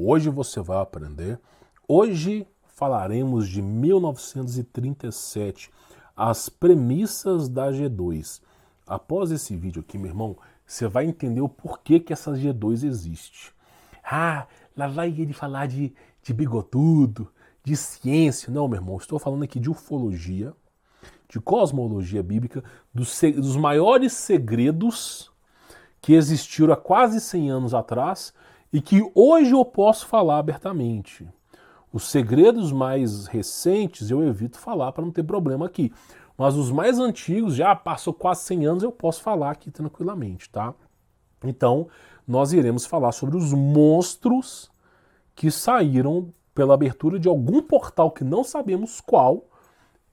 hoje você vai aprender. Hoje falaremos de 1937, as premissas da G2. Após esse vídeo aqui, meu irmão, você vai entender o porquê que essa G2 existe. Ah, lá vai ele falar de bigodudo, de ciência. Não, meu irmão, estou falando aqui de ufologia, de cosmologia bíblica, dos maiores segredos que existiram há quase 100 anos atrás e que hoje eu posso falar abertamente. Os segredos mais recentes eu evito falar para não ter problema aqui. Mas os mais antigos, já passou quase 100 anos, eu posso falar aqui tranquilamente, tá? Então, nós iremos falar sobre os monstros que saíram pela abertura de algum portal que não sabemos qual,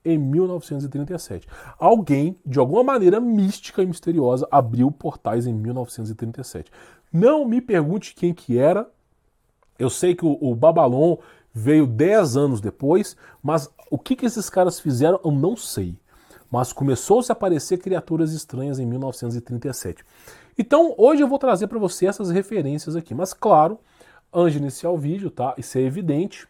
em 1937. Alguém, de alguma maneira mística e misteriosa, abriu portais em 1937. Não me pergunte quem que era. Eu sei que o Babylon veio 10 anos depois, mas o que esses caras fizeram eu não sei. Mas começou-se a aparecer criaturas estranhas em 1937. Então, hoje eu vou trazer para você essas referências aqui. Mas, claro, antes de iniciar o vídeo, tá? Isso é evidente.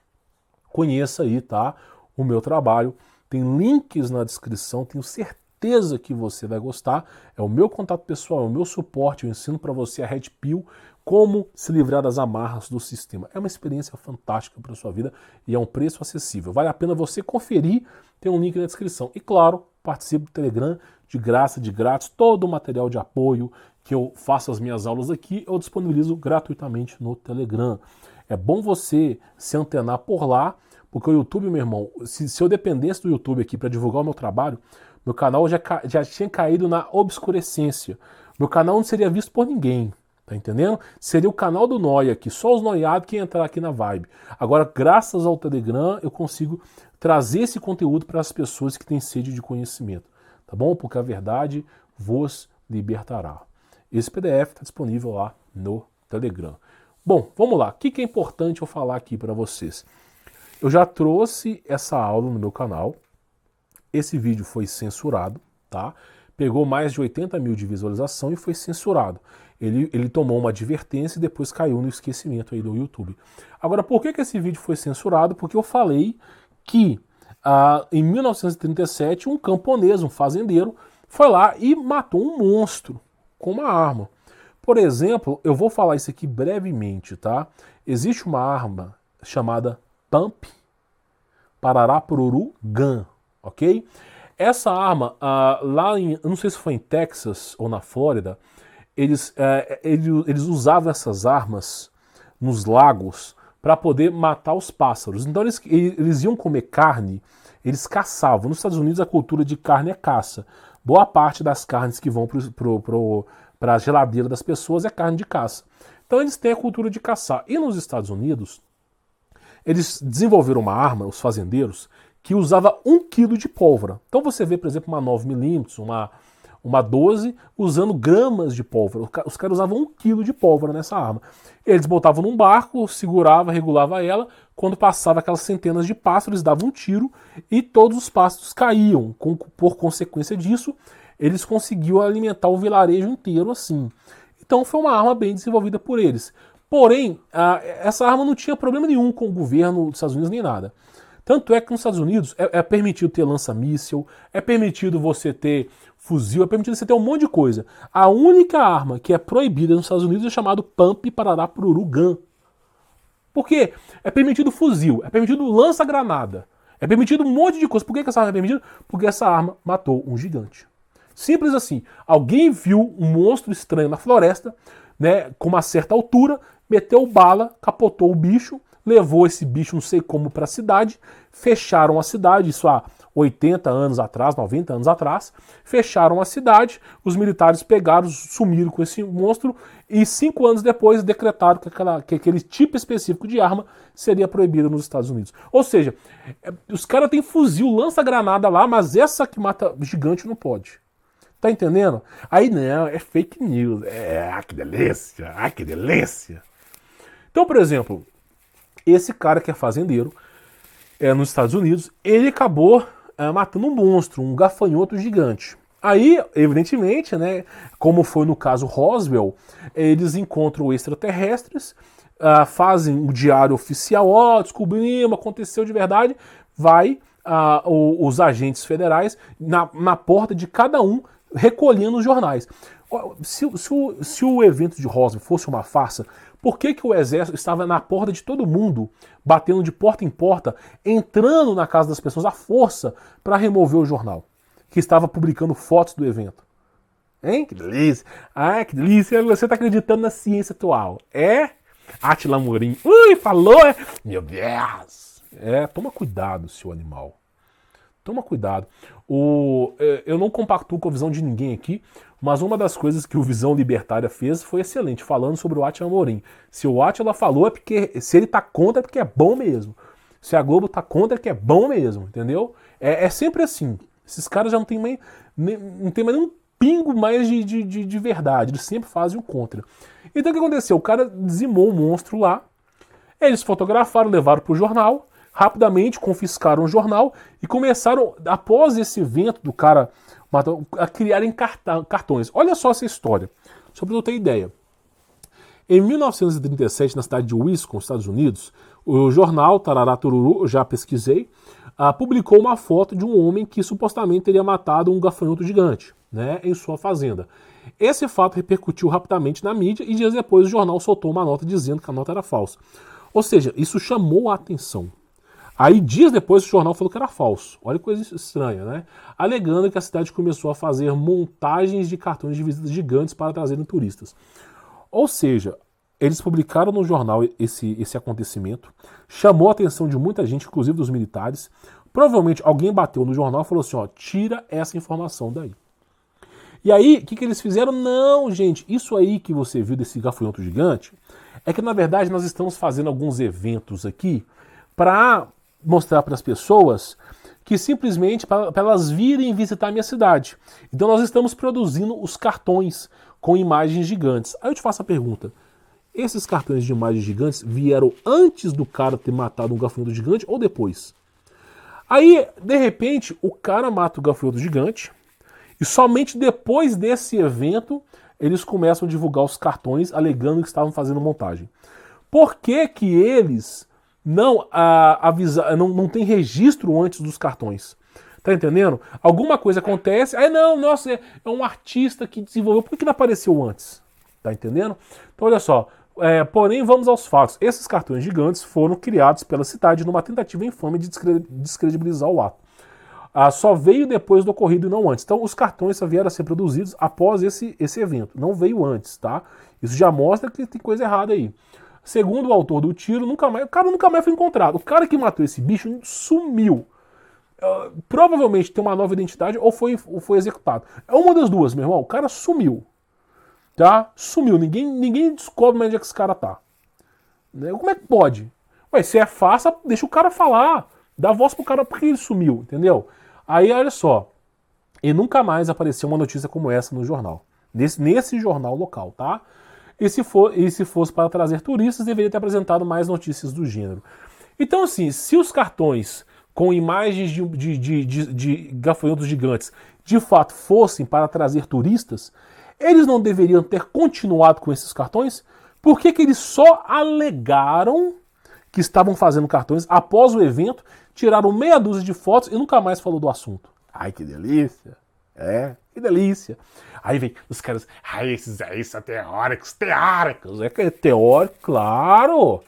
Conheça aí, tá? O meu trabalho. Tem links na descrição, tenho certeza que você vai gostar. É o meu contato pessoal, é o meu suporte, eu ensino para você a Red Pill, como se livrar das amarras do sistema. É uma experiência fantástica para a sua vida e é um preço acessível. Vale a pena você conferir, tem um link na descrição. E claro, participe do Telegram, de graça, de grátis, todo o material de apoio que eu faço as minhas aulas aqui, eu disponibilizo gratuitamente no Telegram. É bom você se antenar por lá, porque o YouTube, meu irmão, se eu dependesse do YouTube aqui para divulgar o meu trabalho, meu canal já tinha caído na obscurecência. Meu canal não seria visto por ninguém, tá entendendo? Seria o canal do Noia aqui, só os noiados que iam entrar aqui na vibe. Agora, graças ao Telegram, eu consigo trazer esse conteúdo para as pessoas que têm sede de conhecimento, tá bom? Porque a verdade vos libertará. Esse PDF está disponível lá no Telegram. Bom, vamos lá. O que é importante eu falar aqui para vocês? Eu já trouxe essa aula no meu canal. Esse vídeo foi censurado, tá? Pegou mais de 80 mil de visualização e foi censurado. Ele tomou uma advertência e depois caiu no esquecimento aí do YouTube. Agora, por que esse vídeo foi censurado? Porque eu falei que em 1937 um camponês, um fazendeiro, foi lá e matou um monstro com uma arma. Por exemplo, eu vou falar isso aqui brevemente, tá? Existe uma arma chamada Pump Parará-Pururu Gun, ok? Essa arma, lá em, eu não sei se foi em Texas ou na Flórida, eles usavam essas armas nos lagos para poder matar os pássaros. Então eles iam comer carne, eles caçavam. Nos Estados Unidos a cultura de carne é caça. Boa parte das carnes que vão para a geladeira das pessoas é carne de caça. Então eles têm a cultura de caçar. E nos Estados Unidos, eles desenvolveram uma arma, os fazendeiros, que usava 1 kg de pólvora. Então você vê, por exemplo, uma 9mm, uma 12, usando gramas de pólvora. Os caras usavam 1 kg de pólvora nessa arma. Eles botavam num barco, segurava, regulava ela. Quando passava aquelas centenas de pássaros, eles davam um tiro e todos os pássaros caíam. Por consequência disso, eles conseguiam alimentar o vilarejo inteiro assim. Então foi uma arma bem desenvolvida por eles. Porém, essa arma não tinha problema nenhum com o governo dos Estados Unidos nem nada. Tanto é que nos Estados Unidos é permitido ter lança-míssil, é permitido você ter fuzil, é permitido você ter um monte de coisa. A única arma que é proibida nos Estados Unidos é chamado Pump Parará-Pururu Gun. Por quê? É permitido fuzil, é permitido lança-granada, é permitido um monte de coisa. Por que essa arma é permitida? Porque essa arma matou um gigante. Simples assim. Alguém viu um monstro estranho na floresta, né, com uma certa altura, meteu bala, capotou o bicho, levou esse bicho não sei como para a cidade, fecharam a cidade, isso há 80 anos atrás, 90 anos atrás, fecharam a cidade, os militares pegaram, sumiram com esse monstro e 5 anos depois decretaram que aquele tipo específico de arma seria proibido nos Estados Unidos. Ou seja, os caras têm fuzil, lança-granada lá, mas essa que mata gigante não pode. Tá entendendo? Aí não, é fake news. Que delícia, que delícia. Então, por exemplo, esse cara que é fazendeiro nos Estados Unidos, ele acabou matando um monstro, um gafanhoto gigante. Aí, evidentemente, né, como foi no caso Roswell, eles encontram extraterrestres, fazem o diário oficial, descobrimos, aconteceu de verdade, vai os agentes federais na porta de cada um recolhendo os jornais. Se o evento de Roswell fosse uma farsa, por que o exército estava na porta de todo mundo, batendo de porta em porta, entrando na casa das pessoas à força para remover o jornal, que estava publicando fotos do evento? Hein? Que delícia! Ah, que delícia! Você está acreditando na ciência atual. Átila Amorim. Ui, falou! Meu Deus! Toma cuidado, seu animal. Toma cuidado. Eu não compactuo com a visão de ninguém aqui, mas uma das coisas que o Visão Libertária fez foi excelente, falando sobre o Átila Amorim. Se o Átila falou, é porque. Se ele tá contra, é porque é bom mesmo. Se a Globo tá contra, é porque é bom mesmo, entendeu? É sempre assim. Esses caras já não tem mais nenhum pingo mais de verdade. Eles sempre fazem o contra. Então o que aconteceu? O cara dizimou o monstro lá. Eles fotografaram, levaram pro jornal. Rapidamente confiscaram o jornal e começaram, após esse evento do cara, a criarem cartões. Olha só essa história, só para eu ter ideia. Em 1937, na cidade de Wisconsin, Estados Unidos, o jornal Tarará Tururu, eu já pesquisei, publicou uma foto de um homem que supostamente teria matado um gafanhoto gigante, né, em sua fazenda. Esse fato repercutiu rapidamente na mídia e dias depois o jornal soltou uma nota dizendo que a nota era falsa. Ou seja, isso chamou a atenção. Aí, dias depois, o jornal falou que era falso. Olha que coisa estranha, né? Alegando que a cidade começou a fazer montagens de cartões de visitas gigantes para trazerem turistas. Ou seja, eles publicaram no jornal esse acontecimento, chamou a atenção de muita gente, inclusive dos militares. Provavelmente alguém bateu no jornal e falou assim, tira essa informação daí. E aí, o que eles fizeram? Não, gente, isso aí que você viu desse gafanhoto gigante, é que na verdade nós estamos fazendo alguns eventos aqui para mostrar para as pessoas que simplesmente para elas virem visitar a minha cidade. Então nós estamos produzindo os cartões com imagens gigantes. Aí eu te faço a pergunta, esses cartões de imagens gigantes vieram antes do cara ter matado um gafanhoto gigante ou depois? Aí, de repente, o cara mata o gafanhoto gigante e somente depois desse evento eles começam a divulgar os cartões alegando que estavam fazendo montagem. Por que que eles não tem registro antes dos cartões? Tá entendendo? Alguma coisa acontece, aí não, nossa, é um artista que desenvolveu, por que não apareceu antes? Tá entendendo? Então olha só, porém vamos aos fatos. Esses cartões gigantes foram criados pela cidade numa tentativa infame de descredibilizar o ato. Só veio depois do ocorrido e não antes. Então os cartões só vieram a ser produzidos após esse evento, não veio antes, tá? Isso já mostra que tem coisa errada aí. Segundo o autor do tiro, o cara nunca mais foi encontrado. O cara que matou esse bicho sumiu. Provavelmente tem uma nova identidade ou foi executado. É uma das duas, meu irmão. O cara sumiu. Tá? Sumiu. Ninguém descobre mais onde é que esse cara tá. Como é que pode? Ué, se é fácil, deixa o cara falar. Dá voz pro cara porque ele sumiu, entendeu? Aí, olha só. E nunca mais apareceu uma notícia como essa no jornal. Nesse jornal local, tá? E se fosse para trazer turistas, deveria ter apresentado mais notícias do gênero. Então, assim, se os cartões com imagens de gafanhotos gigantes de fato fossem para trazer turistas, eles não deveriam ter continuado com esses cartões? Por que eles só alegaram que estavam fazendo cartões após o evento, tiraram meia dúzia de fotos e nunca mais falou do assunto? Ai, que delícia! Que delícia! Aí vem os caras, esses aí são teóricos. Que é teórico, claro!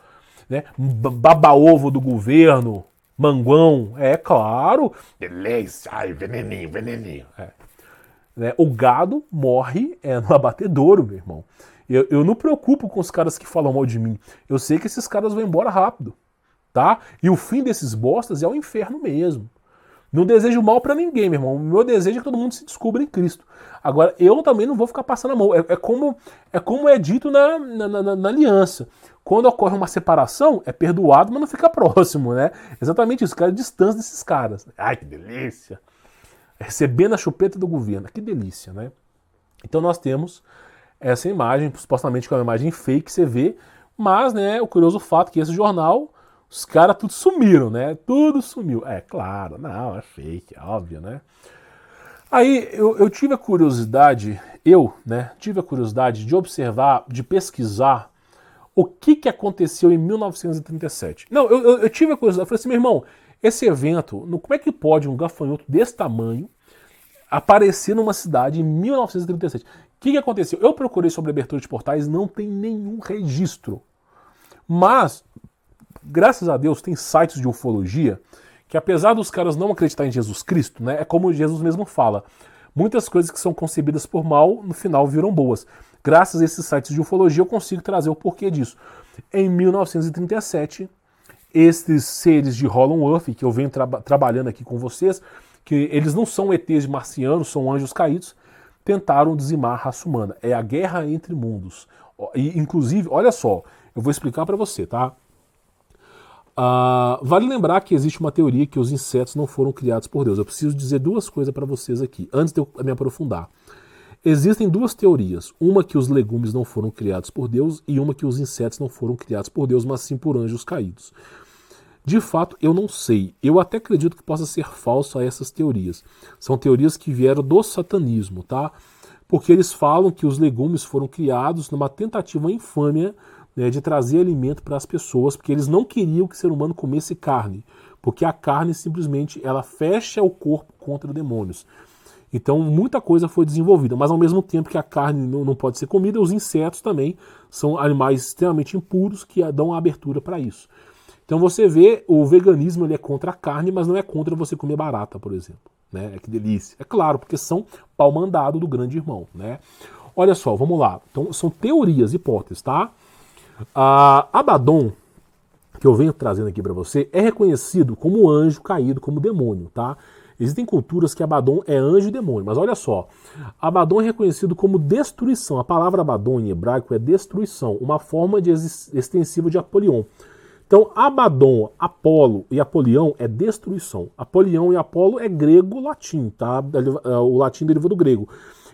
Né? Baba-ovo do governo, manguão, claro! Delícia! Ai, veneninho. Né? O gado morre no abatedouro, meu irmão. Eu não preocupo com os caras que falam mal de mim. Eu sei que esses caras vão embora rápido, tá? E o fim desses bostas é o inferno mesmo. Não desejo mal pra ninguém, meu irmão. O meu desejo é que todo mundo se descubra em Cristo. Agora, eu também não vou ficar passando a mão. Como é dito na aliança. Quando ocorre uma separação, é perdoado, mas não fica próximo, né? Exatamente isso, cara, distância desses caras. Ai, que delícia! Recebendo a chupeta do governo. Que delícia, né? Então nós temos essa imagem, supostamente que é uma imagem fake, você vê, mas, né, o curioso fato é que esse jornal, os caras tudo sumiram, né? Tudo sumiu. Claro, não, é fake, é óbvio, né? Aí eu tive a curiosidade, tive a curiosidade de observar, de pesquisar O que aconteceu em 1937? Não, eu tive a curiosidade, eu falei assim, meu irmão, esse evento, como é que pode um gafanhoto desse tamanho aparecer numa cidade em 1937? O que aconteceu? Eu procurei sobre a abertura de portais, não tem nenhum registro. Mas, graças a Deus, tem sites de ufologia que, apesar dos caras não acreditarem em Jesus Cristo, né, é como Jesus mesmo fala, muitas coisas que são concebidas por mal, no final viram boas. Graças a esses sites de ufologia eu consigo trazer o porquê disso. Em 1937, esses seres de Hollow Earth, que eu venho trabalhando aqui com vocês, que eles não são ETs marcianos, são anjos caídos, tentaram dizimar a raça humana. É a guerra entre mundos. E, inclusive, olha só, eu vou explicar para você, tá? Vale lembrar que existe uma teoria que os insetos não foram criados por Deus. Eu preciso dizer duas coisas para vocês aqui, antes de eu me aprofundar. Existem duas teorias. Uma que os legumes não foram criados por Deus e uma que os insetos não foram criados por Deus, mas sim por anjos caídos. De fato, eu não sei. Eu até acredito que possa ser falso a essas teorias. São teorias que vieram do satanismo, tá? Porque eles falam que os legumes foram criados numa tentativa infâmia, né, de trazer alimento para as pessoas, porque eles não queriam que o ser humano comesse carne, porque a carne simplesmente ela fecha o corpo contra demônios. Então muita coisa foi desenvolvida, mas ao mesmo tempo que a carne não pode ser comida, os insetos também são animais extremamente impuros que dão a abertura para isso. Então você vê, o veganismo ele é contra a carne, mas não é contra você comer barata, por exemplo. Né? Que delícia. É claro, porque são pau mandado do grande irmão. Né? Olha só, vamos lá. Então são teorias, hipóteses, tá? Abaddon, que eu venho trazendo aqui para você, é reconhecido como anjo caído, como demônio, tá? Existem culturas que Abaddon é anjo e demônio, mas olha só, Abaddon é reconhecido como destruição. A palavra Abaddon em hebraico é destruição, uma forma extensiva de Apolion. Então, Abaddon, Apolo e Apolião é destruição. Apolião e Apolo é grego-latim, tá? O latim deriva do grego.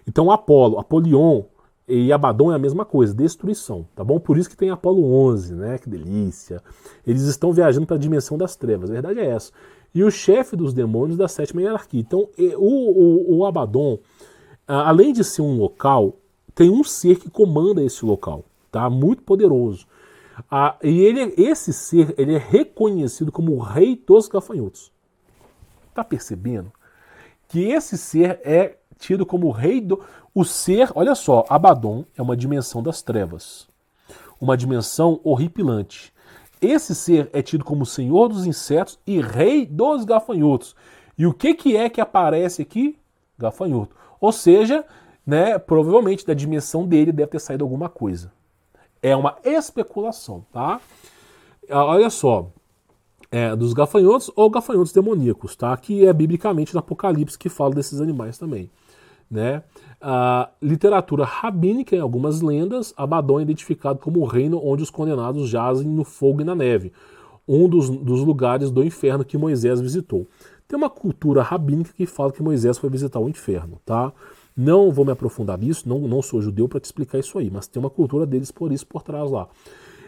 Então, Apolo, Apolion e Abaddon é a mesma coisa, destruição, tá bom? Por isso que tem Apolo 11, né? Que delícia. Eles estão viajando para a dimensão das trevas, a verdade é essa. E o chefe dos demônios da sétima hierarquia. Então, o Abaddon, além de ser um local, tem um ser que comanda esse local, tá? Muito poderoso. E esse ser ele é reconhecido como o rei dos gafanhotos. Tá percebendo? Que esse ser é tido como o rei do... O ser, olha só, Abaddon é uma dimensão das trevas. Uma dimensão horripilante. Esse ser é tido como o senhor dos insetos e rei dos gafanhotos. E o que é que aparece aqui? Gafanhoto. Ou seja, né, provavelmente da dimensão dele deve ter saído alguma coisa. É uma especulação, tá? Olha só, dos gafanhotos ou gafanhotos demoníacos, tá? Que é biblicamente no Apocalipse que fala desses animais também, né? A literatura rabínica, em algumas lendas, Abaddon é identificado como o reino onde os condenados jazem no fogo e na neve, um dos lugares do inferno que Moisés visitou. Tem uma cultura rabínica que fala que Moisés foi visitar o inferno, tá? Não vou me aprofundar nisso, não sou judeu para te explicar isso aí, mas tem uma cultura deles por trás lá.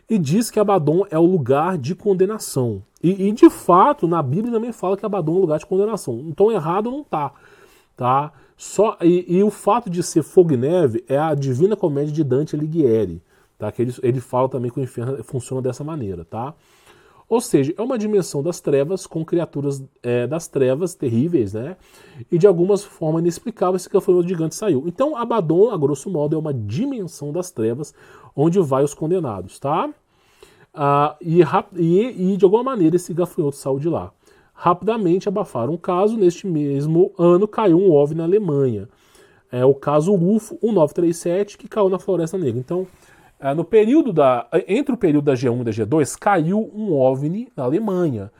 E diz que Abaddon é o lugar de condenação. E de fato, na Bíblia também fala que Abaddon é um lugar de condenação. Então errado não tá. E o fato de ser fogo e neve é a Divina Comédia de Dante Alighieri. Tá? Que ele fala também que o inferno funciona dessa maneira. Tá? Ou seja, é uma dimensão das trevas com criaturas das trevas terríveis, né? E de algumas formas inexplicáveis esse gafanhoto gigante saiu. Então, Abaddon, a grosso modo, é uma dimensão das trevas onde vai os condenados, tá? E de alguma maneira esse gafanhoto saiu de lá. Rapidamente abafaram o caso. Neste mesmo ano caiu um OVNI na Alemanha. É o caso UFO 1937 que caiu na Floresta Negra. Então, entre o período da G1 e da G2, caiu um OVNI na Alemanha,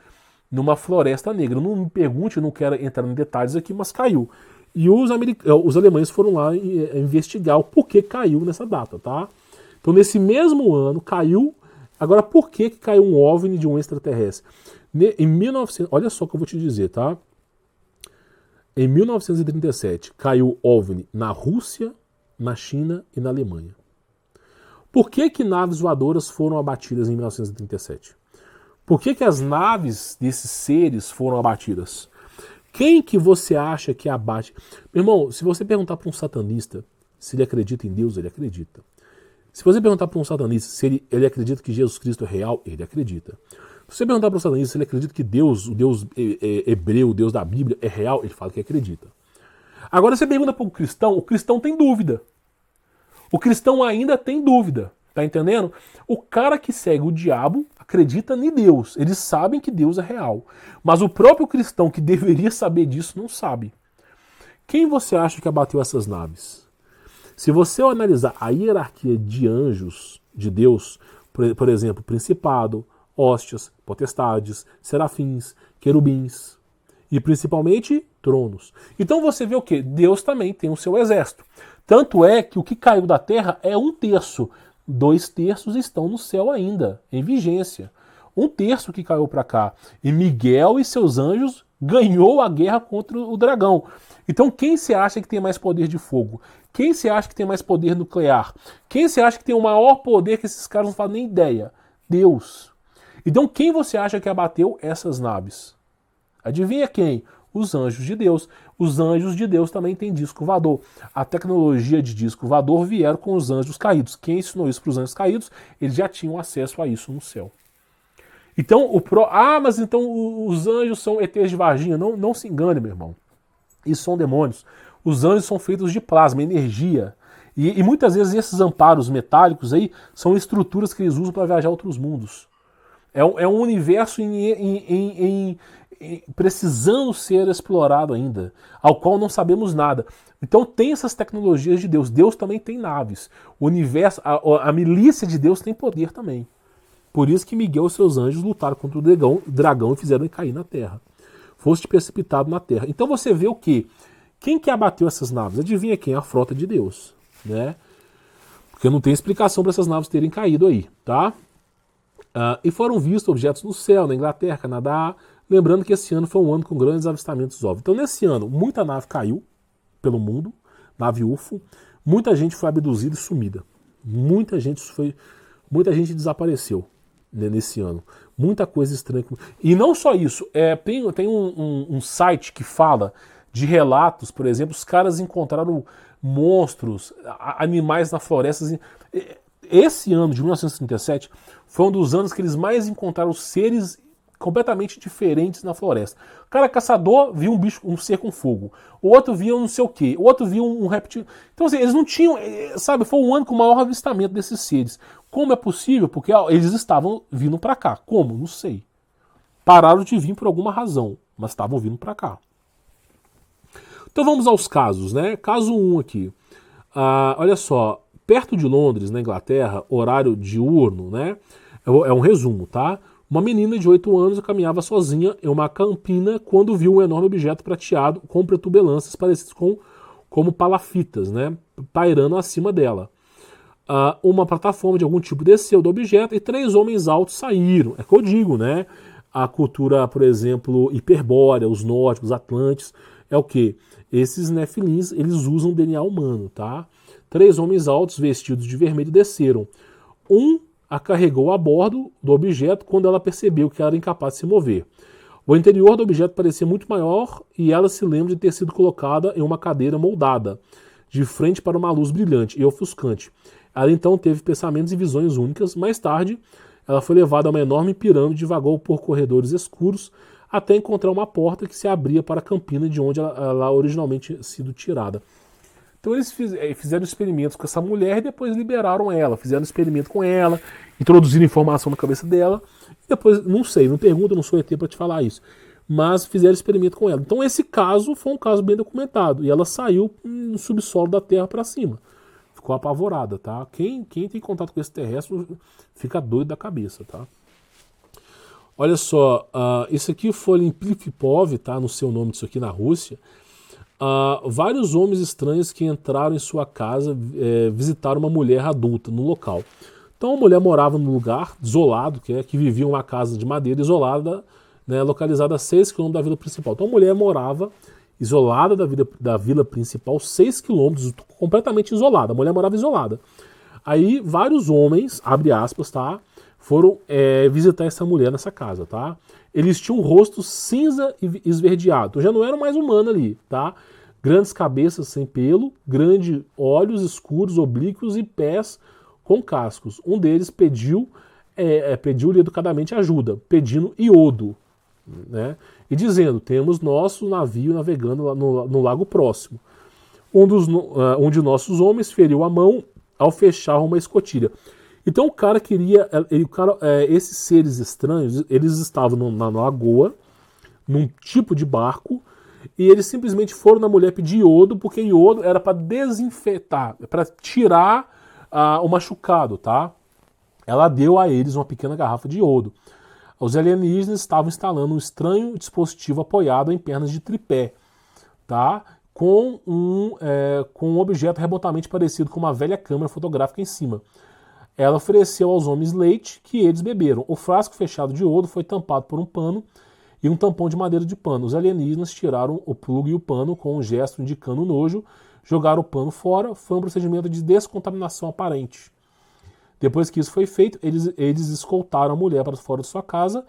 numa Floresta Negra. Não me pergunte, eu não quero entrar em detalhes aqui, mas caiu. E os alemães foram lá investigar o porquê caiu nessa data, tá? Então, nesse mesmo ano, caiu. Agora, por que caiu um OVNI de um extraterrestre? Em 1900, olha só o que eu vou te dizer, tá? Em 1937, caiu OVNI na Rússia, na China e na Alemanha. Por que naves voadoras foram abatidas em 1937? Por que as naves desses seres foram abatidas? Quem que você acha que abate? Meu irmão, se você perguntar para um satanista se ele acredita em Deus, ele acredita. Se você perguntar para um satanista se ele acredita que Jesus Cristo é real, ele acredita. Se você perguntar para um satanista se ele acredita que Deus, o Deus hebreu, o Deus da Bíblia é real, ele fala que acredita. Agora você pergunta para o cristão tem dúvida. O cristão ainda tem dúvida, tá entendendo? O cara que segue o diabo acredita em Deus, eles sabem que Deus é real. Mas o próprio cristão que deveria saber disso não sabe. Quem você acha que abateu essas naves? Se você analisar a hierarquia de anjos de Deus, por exemplo, principado, hóstias, potestades, serafins, querubins e principalmente tronos. Então você vê o quê? Deus também tem o seu exército. Tanto é que o que caiu da terra é 1/3. 2/3 estão no céu ainda, em vigência. 1/3 que caiu para cá. E Miguel e seus anjos ganhou a guerra contra o dragão. Então quem se acha que tem mais poder de fogo? Quem se acha que tem mais poder nuclear? Quem se acha que tem o maior poder que esses caras não fazem nem ideia? Deus. Então quem você acha que abateu essas naves? Adivinha quem? Os anjos de Deus. Os anjos de Deus também têm disco voador. A tecnologia de disco voador vieram com os anjos caídos. Quem ensinou isso para os anjos caídos? Eles já tinham acesso a isso no céu. Então, mas então os anjos são ETs de Varginha. Não se engane, meu irmão. Isso são demônios. Os anjos são feitos de plasma, energia. E muitas vezes esses amparos metálicos aí são estruturas que eles usam para viajar a outros mundos. É um universo precisando ser explorado ainda, ao qual não sabemos nada. Então tem essas tecnologias de Deus. Deus também tem naves. O universo, a milícia de Deus tem poder também. Por isso que Miguel e seus anjos lutaram contra o dragão e fizeram ele cair na terra. Foste precipitado na terra. Então você vê o quê? Quem que abateu essas naves? Adivinha quem? A frota de Deus, né? Porque não tem explicação para essas naves terem caído aí, tá? E foram vistos objetos no céu, na Inglaterra, Canadá. Lembrando que esse ano foi um ano com grandes avistamentos OVNI. Então nesse ano, muita nave caiu pelo mundo, nave UFO. Muita gente foi abduzida e sumida. Muita gente desapareceu, né, nesse ano. Muita coisa estranha. E não só isso. Tem um site que fala de relatos, por exemplo, os caras encontraram monstros, animais na floresta. Esse ano de 1937 foi um dos anos que eles mais encontraram seres completamente diferentes na floresta. O cara caçador viu um bicho, um ser com fogo. O outro via não sei o quê. O outro via um reptil. Então assim, eles não tinham, sabe, foi um ano com o maior avistamento desses seres. Como é possível? Porque eles estavam vindo para cá. Como? Não sei. Pararam de vir por alguma razão, mas estavam vindo para cá. Então vamos aos casos, né? Caso 1 aqui. Olha só, perto de Londres, na Inglaterra, horário diurno, né? É um resumo, tá? Uma menina de 8 anos caminhava sozinha em uma campina quando viu um enorme objeto prateado com protuberâncias parecidas como palafitas, né? Pairando acima dela. Uma plataforma de algum tipo desceu do objeto e 3 homens altos saíram. É que eu digo, né? A cultura, por exemplo, hiperbórea, os nórdicos, os atlantes, é o quê? Esses nefilins, eles usam DNA humano, tá? 3 homens altos vestidos de vermelho desceram. Um a carregou a bordo do objeto quando ela percebeu que ela era incapaz de se mover. O interior do objeto parecia muito maior e ela se lembra de ter sido colocada em uma cadeira moldada, de frente para uma luz brilhante e ofuscante. Ela então teve pensamentos e visões únicas. Mais tarde, ela foi levada a uma enorme pirâmide e vagou por corredores escuros até encontrar uma porta que se abria para a campina de onde ela originalmente tinha sido tirada. Então eles fizeram experimentos com essa mulher e depois liberaram ela, fizeram experimento com ela, introduziram informação na cabeça dela, e depois, não sei, não pergunta, não sou ET para te falar isso, mas fizeram experimento com ela. Então esse caso foi um caso bem documentado, e ela saiu no subsolo da Terra para cima. Ficou apavorada, tá? Quem tem contato com esse terrestre fica doido da cabeça, tá? Olha só, isso aqui foi em Plivkov, tá? No seu nome disso aqui na Rússia. Vários homens estranhos que entraram em sua casa visitaram uma mulher adulta no local. Então a mulher morava num lugar isolado, que vivia em uma casa de madeira isolada, né, localizada a 6 km da vila principal. Então a mulher morava isolada da vila principal, 6 km, completamente isolada. A mulher morava isolada. Aí vários homens, abre aspas, tá, foram visitar essa mulher nessa casa, tá? Eles tinham um rosto cinza e esverdeado, então já não eram mais humanos ali, tá? Grandes cabeças sem pelo, grandes olhos escuros, oblíquos e pés com cascos. Um deles pediu educadamente ajuda, pedindo iodo, né? E dizendo, temos nosso navio navegando lá no lago próximo. Um de nossos homens feriu a mão ao fechar uma escotilha. Então o cara queria... esses seres estranhos, eles estavam na lagoa, num tipo de barco, e eles simplesmente foram na mulher pedir iodo, porque iodo era para desinfetar, para tirar o machucado, tá? Ela deu a eles uma pequena garrafa de iodo. Os alienígenas estavam instalando um estranho dispositivo apoiado em pernas de tripé, tá? Com um objeto remotamente parecido com uma velha câmera fotográfica em cima. Ela ofereceu aos homens leite, que eles beberam. O frasco fechado de iodo foi tampado por um pano e um tampão de madeira de pano. Os alienígenas tiraram o plug e o pano com um gesto indicando nojo, jogaram o pano fora. Foi um procedimento de descontaminação aparente. Depois que isso foi feito, eles escoltaram a mulher para fora de sua casa,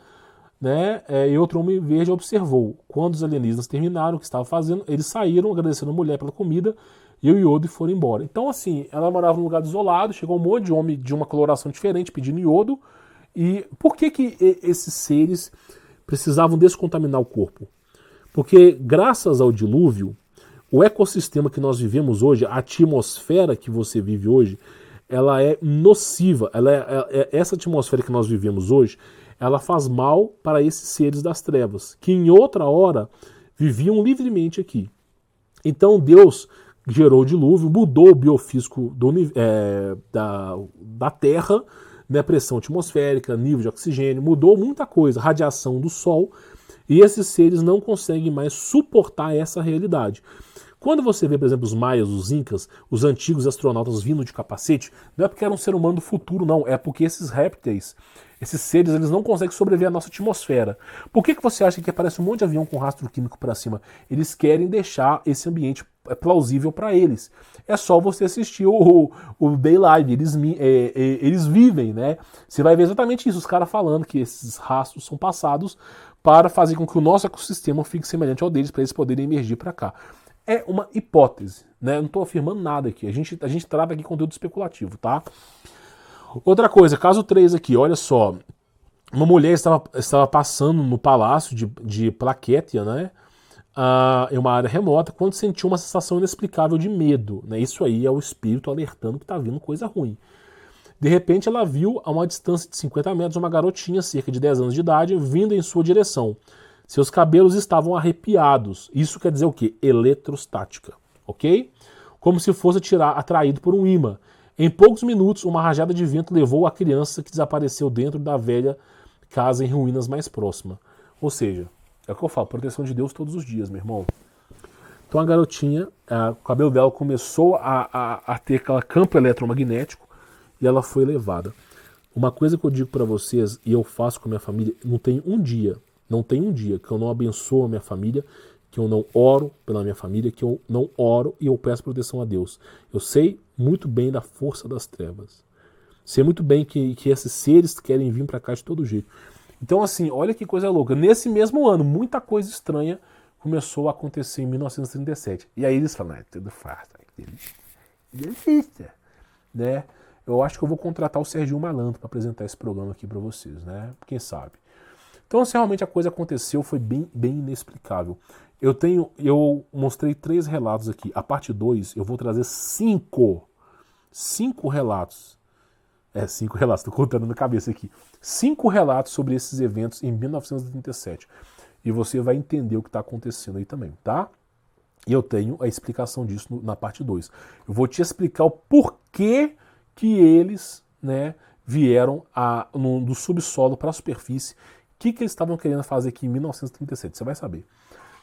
né? E outro homem verde observou. Quando os alienígenas terminaram o que estavam fazendo, eles saíram agradecendo a mulher pela comida e o iodo e foram embora. Então, assim, ela morava num lugar isolado, chegou um monte de homem de uma coloração diferente pedindo iodo. E por que esses seres precisavam descontaminar o corpo? Porque, graças ao dilúvio, o ecossistema que nós vivemos hoje, a atmosfera que você vive hoje, ela é nociva. Essa atmosfera que nós vivemos hoje, ela faz mal para esses seres das trevas, que em outra hora viviam livremente aqui. Então Deus gerou o dilúvio, mudou o biofísico da Terra, né, pressão atmosférica, nível de oxigênio, mudou muita coisa, radiação do Sol, e esses seres não conseguem mais suportar essa realidade. Quando você vê, por exemplo, os maias, os incas, os antigos astronautas vindo de capacete, não é porque era um ser humano do futuro, não. É porque esses répteis, esses seres, eles não conseguem sobreviver à nossa atmosfera. Por que você acha que aparece um monte de avião com rastro químico para cima? Eles querem deixar esse ambiente plausível para eles. É só você assistir o Daylight, eles vivem, né? Você vai ver exatamente isso, os caras falando que esses rastros são passados para fazer com que o nosso ecossistema fique semelhante ao deles, para eles poderem emergir para cá. É uma hipótese, né? Eu não estou afirmando nada aqui. A gente trata aqui conteúdo especulativo, tá? Outra coisa, caso 3 aqui, olha só. Uma mulher estava passando no palácio de Plaquétia, né? Em uma área remota, quando sentiu uma sensação inexplicável de medo, né? Isso aí é o espírito alertando que está vindo coisa ruim. De repente ela viu a uma distância de 50 metros uma garotinha, cerca de 10 anos de idade, vindo em sua direção. Seus cabelos estavam arrepiados. Isso quer dizer o quê? Eletrostática, ok? Como se fosse atraído por um imã. Em poucos minutos, uma rajada de vento levou a criança, que desapareceu dentro da velha casa em ruínas mais próxima. Ou seja, é o que eu falo, proteção de Deus todos os dias, meu irmão. Então a garotinha, o cabelo dela começou a ter aquele campo eletromagnético e ela foi levada. Uma coisa que eu digo para vocês, e eu faço com a minha família, não tem um dia que eu não abençoo a minha família, que eu não oro pela minha família, que eu não oro e eu peço proteção a Deus. Eu sei muito bem da força das trevas. Sei muito bem que esses seres querem vir para cá de todo jeito. Então, assim, olha que coisa louca. Nesse mesmo ano, muita coisa estranha começou a acontecer em 1937. E aí eles falam, tudo fácil, delícia, né? Eu acho que eu vou contratar o Serginho Malandro para apresentar esse programa aqui para vocês, né? Quem sabe? Então, se realmente a coisa aconteceu, foi bem inexplicável. Eu mostrei 3 relatos aqui. A parte 2, eu vou trazer 5 relatos. 5 relatos, estou contando na cabeça aqui. 5 relatos sobre esses eventos em 1937. E você vai entender o que está acontecendo aí também, tá? E eu tenho a explicação disso na parte 2. Eu vou te explicar o porquê que eles, né, vieram do subsolo para a superfície. O que eles estavam querendo fazer aqui em 1937, você vai saber.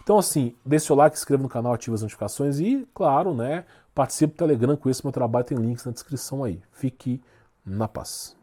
Então, assim, deixe seu like, se inscreva no canal, ative as notificações e, claro, né, participe do Telegram com esse meu trabalho, tem links na descrição aí. Fique na paz.